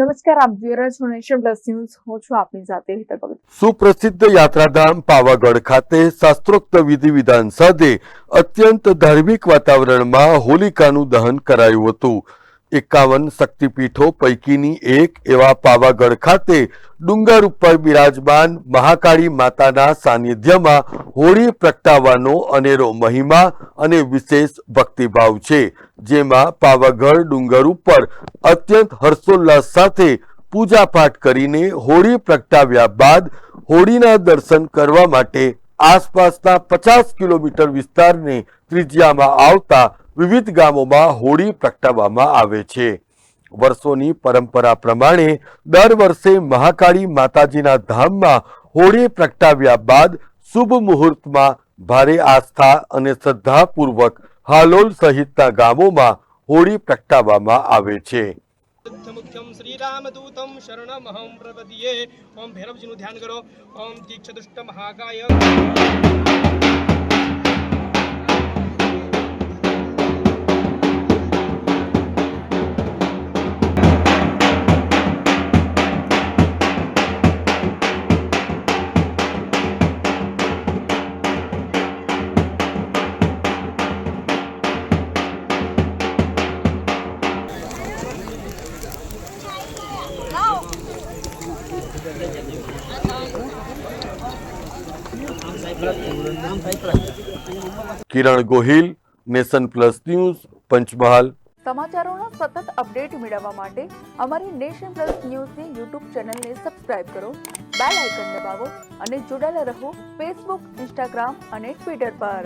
નમસ્કાર, આપ જોઈ રહ્યા છો નેશન પ્લસ ન્યૂઝ. હું છું આપની સાથે હેતલ ભગત. સુપ્રસિદ્ધ યાત્રાધામ પાવાગઢ ખાતે શાસ્ત્રોક્ત વિધિ વિધાન સાથે અત્યંત ધાર્મિક વાતાવરણમાં હોલિકાનું દહન કરાયું હતું. 51 શક્તિપીઠો પૈકીની એક એવા પાવાગઢ ખાતે ડુંગર ઉપર બિરાજમાન મહાકાળી માતાના સાનિધ્યમાં હોળી પ્રગટાવવાનો અનેરો મહિમા અને વિશેષ ભક્તિભાવ છે, જેમાં પાવાગઢ ડુંગર ઉપર અત્યંત હર્ષોલ્લાસ સાથે પૂજાપાઠ કરીને હોળી પ્રગટાવ્યા બાદ હોળીના દર્શન કરવા માટે આસપાસના 50 કિલોમીટર વિસ્તારને ત્રિજ્યામાં આવતા વિવિધ ગામોમાં હોળી પ્રગટાવવામાં આવે છે. વર્ષોની પરંપરા પ્રમાણે દર વર્ષે મહાકાળી માતાજીના ધામમાં હોળી પ્રગટાવ્યા બાદ શુભ મુહૂર્તમાં ભારે આસ્થા અને શ્રદ્ધાપૂર્વક હાલોલ સહિતના ગામોમાં હોળી પ્રગટાવવામાં આવે છે. मुख्यम श्री रामदूतम शरणमहं प्रपद्ये. ओम भैरवजीનું ધ્યાન કરો. ओम दीक्षदुष्ट महाकाय. Kiran Gohil, Nation Plus News, Panchmahal. સમાચારોના સતત અપડેટ મેળવવા માટે અમારી નેશન પ્લસ ન્યૂઝની યુટ્યુબ ચેનલને સબસ્ક્રાઇબ કરો, બેલ આઇકન દબાવો અને જોડાયેલા રહો ફેસબુક, ઇન્સ્ટાગ્રામ અને ટ્વિટર પર.